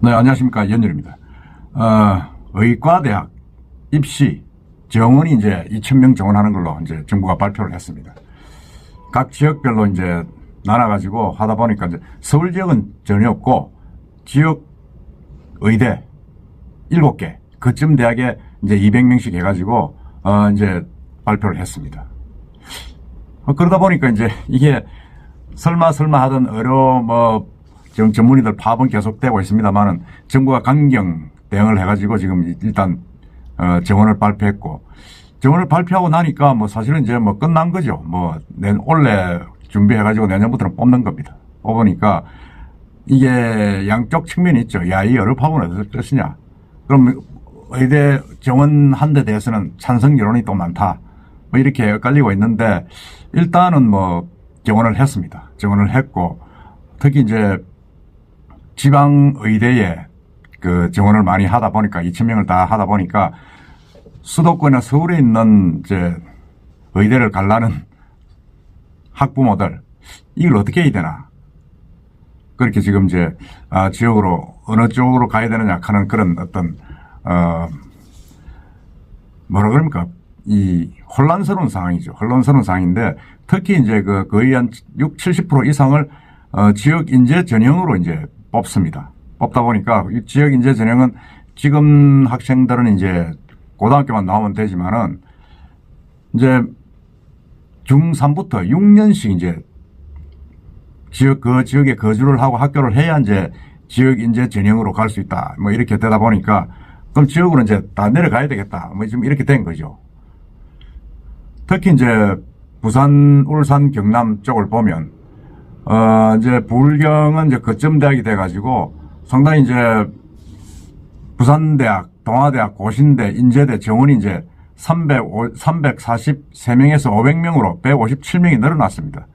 네, 안녕하십니까. 연율입니다. 의과대학 입시 정원이 이제 2,000명 정원하는 걸로 이제 정부가 발표를 했습니다. 각 지역별로 이제 나눠가지고 하다 보니까 이제 서울 지역은 전혀 없고 지역 의대 7개, 거점 대학에 이제 200명씩 해가지고 이제 발표를 했습니다. 그러다 보니까 이제 이게 설마 하던 전문의들 파업은 계속되고 있습니다만은 정부가 강경 대응을 해가지고 지금 일단 정원을 발표했고, 정원을 발표하고 나니까 뭐 사실은 이제 뭐 끝난 거죠. 뭐 올해 준비해가지고 내년부터는 뽑는 겁니다. 뽑으니까 이게 양쪽 측면이 있죠. 야, 이 여러 파업은 어떨 것이냐. 그럼 의대 정원 한 데 대해서는 찬성 여론이 또 많다. 뭐 이렇게 엇갈리고 있는데, 일단은 뭐 정원을 했습니다. 정원을 했고, 특히 이제 지방 의대에 그 정원을 많이 하다 보니까 2,000명을 다 하다 보니까 수도권이나 서울에 있는 이제 의대를 가려는 학부모들, 이걸 어떻게 해야 되나. 그렇게 지금 이제 지역으로 어느 쪽으로 가야 되느냐 하는 그런 어떤 뭐라 그럽니까, 이 혼란스러운 상황이죠. 혼란스러운 상황인데, 특히 이제 그 거의 한 70% 이상을 지역 인재 전형으로 이제 뽑습니다. 뽑다 보니까 이 지역 인재 전형은 지금 학생들은 이제 고등학교만 나오면 되지만은 이제 중3부터 6년씩 이제 그 지역에 거주를 하고 학교를 해야 이제 지역 인재 전형으로 갈 수 있다. 뭐 이렇게 되다 보니까 그럼 지역으로 이제 다 내려가야 되겠다. 뭐 지금 이렇게 된 거죠. 특히 이제 부산, 울산, 경남 쪽을 보면 이제 부울경은 이제 거점 대학이 돼가지고 상당히 이제 부산대학, 동아대학, 고신대, 인제대 정원이 이제 343명에서 500명으로 157명이 늘어났습니다.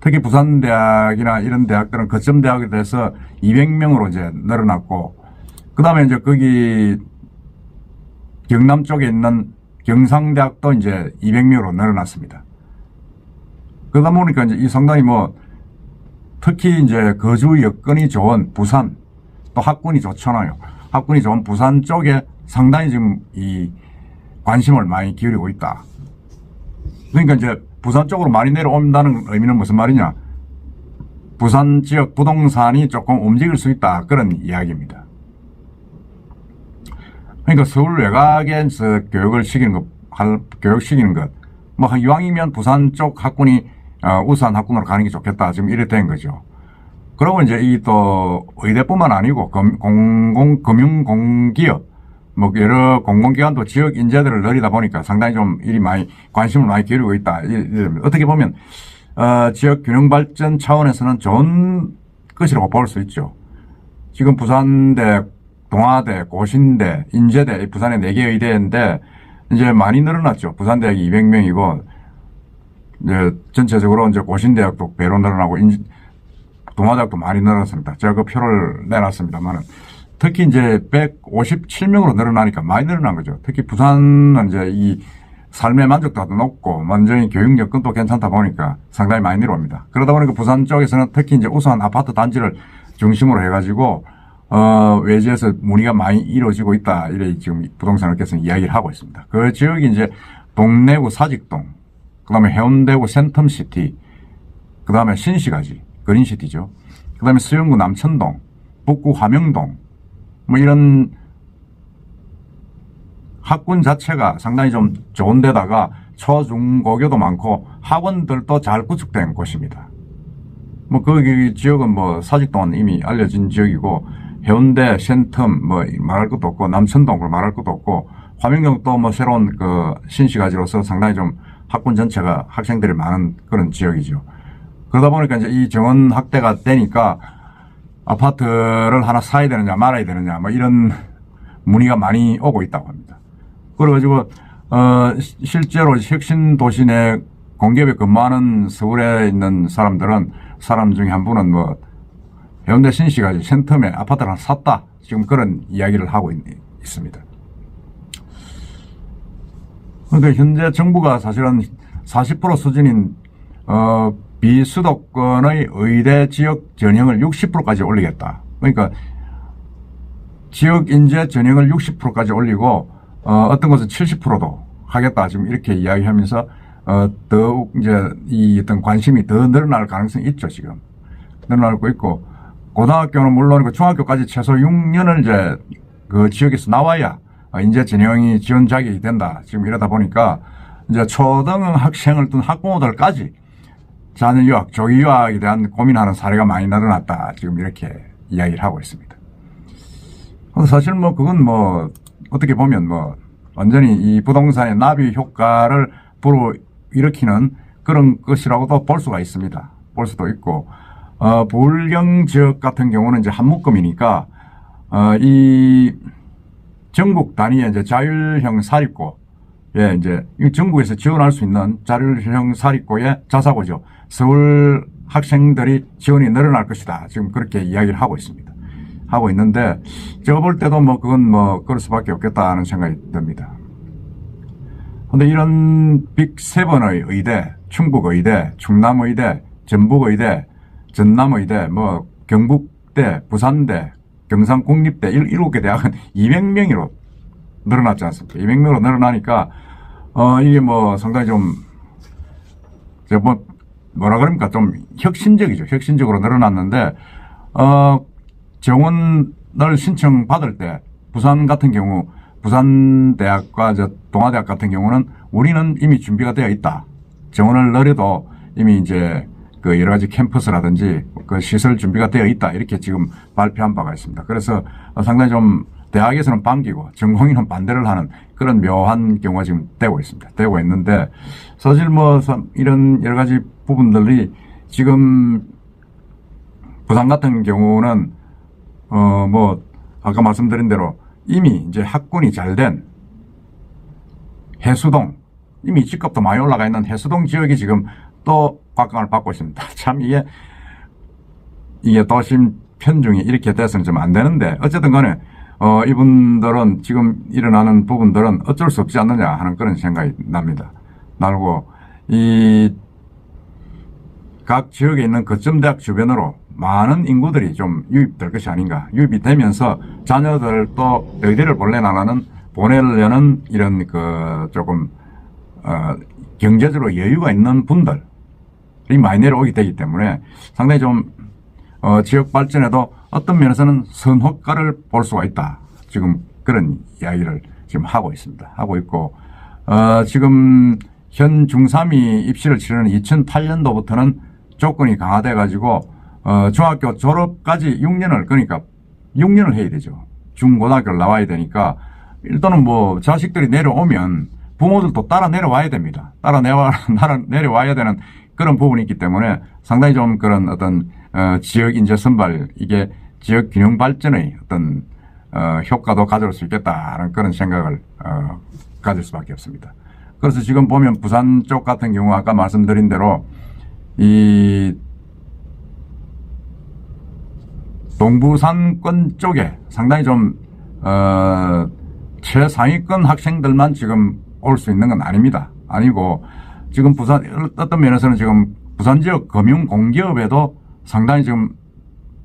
특히 부산대학이나 이런 대학들은 거점 대학에 대해서 200명으로 이제 늘어났고, 그 다음에 이제 거기 경남 쪽에 있는 경상대학도 이제 200명으로 늘어났습니다. 그러다 보니까 이제 이 상당히 뭐 특히 이제 거주 여건이 좋은 부산, 또 학군이 좋잖아요. 학군이 좋은 부산 쪽에 상당히 지금 이 관심을 많이 기울이고 있다. 그러니까 이제 부산 쪽으로 많이 내려온다는 의미는 무슨 말이냐? 부산 지역 부동산이 조금 움직일 수 있다. 그런 이야기입니다. 그러니까 서울 외곽에서 교육을 시키는 것, 교육시키는 것, 뭐 이왕이면 부산 쪽 학군이 우수한 학군으로 가는 게 좋겠다. 지금 이래 된 거죠. 그러고 이제 이 또 의대뿐만 아니고 금융공기업, 뭐 여러 공공기관도 지역 인재들을 늘리다 보니까 상당히 좀 일이 많이 관심을 많이 기울이고 있다. 어떻게 보면 지역 균형 발전 차원에서는 좋은 것이라고 볼 수 있죠. 지금 부산대, 동아대, 고신대, 인제대, 부산에 4개 의대인데 이제 많이 늘어났죠. 부산대학이 200명이고 이제 전체적으로 이제 고신대학도 배로 늘어나고 동아대학도 많이 늘어났습니다. 제가 그 표를 내놨습니다만은, 특히 이제 157명으로 늘어나니까 많이 늘어난 거죠. 특히 부산은 이제 이 삶의 만족도가 높고 완전히 교육 여건도 괜찮다 보니까 상당히 많이 내려옵니다. 그러다 보니까 부산 쪽에서는 특히 이제 우수한 아파트 단지를 중심으로 해가지고 외지에서 문의가 많이 이루어지고 있다. 이래 지금 부동산업계에서는 이야기를 하고 있습니다. 그 지역이 이제 동래구 사직동, 그 다음에 해운대구 센텀시티, 그 다음에 신시가지, 그린시티죠. 그 다음에 수영구 남천동, 북구 화명동, 뭐 이런 학군 자체가 상당히 좀 좋은 데다가 초중고교도 많고 학원들도 잘 구축된 곳입니다. 뭐 거기 지역은 뭐 사직동은 이미 알려진 지역이고, 해운대, 센텀 뭐 말할 것도 없고, 남천동 말할 것도 없고, 화명동도 뭐 새로운 그 신시가지로서 상당히 좀 학군 전체가 학생들이 많은 그런 지역이죠. 그러다 보니까 이제 이 정원 확대가 되니까 아파트를 하나 사야 되느냐 말아야 되느냐 뭐 이런 문의가 많이 오고 있다고 합니다. 그래가지고 실제로 혁신 도시 내 공기업에 근무하는 서울에 있는 사람 중에 한 분은 뭐 해운대 신시가지 센텀에 아파트를 하나 샀다. 지금 그런 이야기를 하고 있습니다. 그러니까 현재 정부가 사실은 40% 수준인 비수도권의 의대 지역 전형을 60%까지 올리겠다. 그러니까 지역 인재 전형을 60%까지 올리고 어떤 것은 70%도 하겠다 지금 이렇게 이야기하면서 더욱 이제 이 어떤 관심이 더 늘어날 가능성이 있죠. 지금 늘어나고 있고 고등학교는 물론이고 중학교까지 최소 6년을 이제 그 지역에서 나와야 인재 전형이 지원 자격이 된다. 지금 이러다 보니까 이제 초등 학생을 둔 학부모들까지 자녀 유학, 조기 유학에 대한 고민하는 사례가 많이 늘어났다. 지금 이렇게 이야기를 하고 있습니다. 사실 뭐 그건 뭐 어떻게 보면 뭐 완전히 이 부동산의 나비 효과를 불어일으키는 그런 것이라고도 볼 수가 있습니다. 볼 수도 있고 부울경 지역 같은 경우는 이제 한 묶음이니까 이 전국 단위의 이제 자율형 사립고 예 이제 전국에서 지원할 수 있는 자율형 사립고의 자사고죠. 서울 학생들이 지원이 늘어날 것이다. 지금 그렇게 이야기를 하고 있습니다. 하고 있는데 제가 볼 때도 뭐 그건 뭐 그럴 수밖에 없겠다는 생각이 듭니다. 그런데 이런 빅7의 의대, 충북의대, 충남의대, 전북의대, 전남의대, 뭐 경북대, 부산대, 경상국립대 7개 대학은 200명으로 늘어났지 않습니까? 200명으로 늘어나니까 이게 뭐 상당히 좀 뭐라 그럽니까? 좀 혁신적이죠. 혁신적으로 늘어났는데 정원을 신청받을 때 부산 같은 경우 부산대학과 동아대학 같은 경우는 우리는 이미 준비가 되어 있다. 정원을 넣어도 이미 이제 그 여러 가지 캠퍼스라든지 그 시설 준비가 되어 있다. 이렇게 지금 발표한 바가 있습니다. 그래서 상당히 좀 대학에서는 반기고 전공의는 반대를 하는 그런 묘한 경우가 지금 되고 있습니다. 되고 있는데 사실 뭐 이런 여러 가지 부분들이 지금 부산 같은 경우는 뭐 아까 말씀드린 대로 이미 이제 학군이 잘 된 해수동 이미 집값도 많이 올라가 있는 해수동 지역이 지금 또 곽강을 받고 있습니다. 참 이게 도심 편중이 이렇게 돼서는 좀 안 되는데 어쨌든 간에 이분들은 지금 일어나는 부분들은 어쩔 수 없지 않느냐 하는 그런 생각이 납니다. 나고 이 각 지역에 있는 거점대학 주변으로 많은 인구들이 좀 유입될 것이 아닌가. 유입이 되면서 자녀들도 의대를 보내려는 이런 그 조금 경제적으로 여유가 있는 분들이 많이 내려오게 되기 때문에 상당히 좀 지역 발전에도 어떤 면에서는 선효과를 볼 수가 있다. 지금 그런 이야기를 지금 하고 있습니다. 하고 있고 지금 현 중3이 입시를 치르는 2008년도부터는 조건이 강화돼 가지고 중학교 졸업까지 6년을 그러니까 6년을 해야 되죠. 중고등학교를 나와야 되니까 일단은 뭐 자식들이 내려오면 부모들도 따라 내려와야 됩니다. 따라 내려와야 되는 그런 부분이 있기 때문에 상당히 좀 그런 어떤 지역 인재 선발 이게 지역 균형 발전의 어떤 효과도 가져올 수 있겠다는 그런 생각을 가질 수밖에 없습니다. 그래서 지금 보면 부산 쪽 같은 경우 아까 말씀드린 대로 이 동부산권 쪽에 상당히 좀 최상위권 학생들만 지금 올 수 있는 건 아닙니다. 아니고 지금 부산 어떤 면에서는 지금 부산 지역 금융 공기업에도 상당히 지금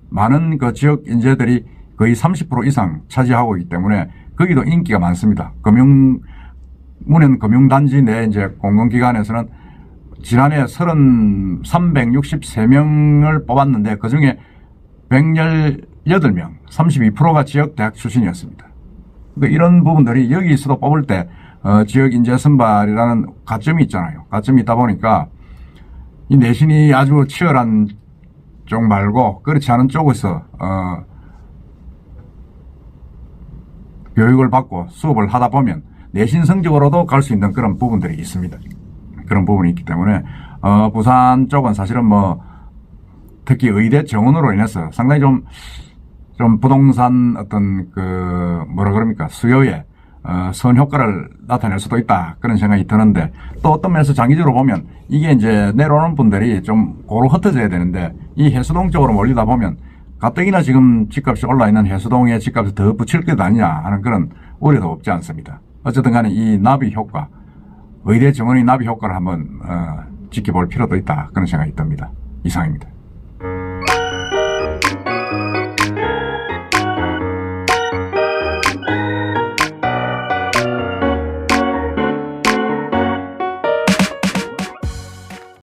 많은 그 지역 인재들이 거의 30% 이상 차지하고 있기 때문에 거기도 인기가 많습니다. 문현 금융단지 내 이제 공공기관에서는 지난해 363명을 뽑았는데 그 중에 118명, 32%가 지역 대학 출신이었습니다. 그러니까 이런 부분들이 여기서도 뽑을 때 지역 인재 선발이라는 가점이 있잖아요. 가점이 있다 보니까 이 내신이 아주 치열한 쪽 말고 그렇지 않은 쪽에서 교육을 받고 수업을 하다 보면 내신 성적으로도 갈 수 있는 그런 부분들이 있습니다. 그런 부분이 있기 때문에 부산 쪽은 사실은 뭐 특히 의대 정원으로 인해서 상당히 좀 부동산 어떤 그 뭐라 그럽니까 수요에 선효과를 나타낼 수도 있다 그런 생각이 드는데 또 어떤 면에서 장기적으로 보면 이게 이제 내려오는 분들이 좀 고루 흩어져야 되는데 이 해수동 쪽으로 몰리다 보면 가뜩이나 지금 집값이 올라 있는 해수동에 집값이 더 붙일 것 아니냐 하는 그런 우려도 없지 않습니다. 어쨌든 간에 이 나비 효과 의대 정원의 나비 효과를 한번 지켜볼 필요도 있다 그런 생각이 듭니다. 이상입니다.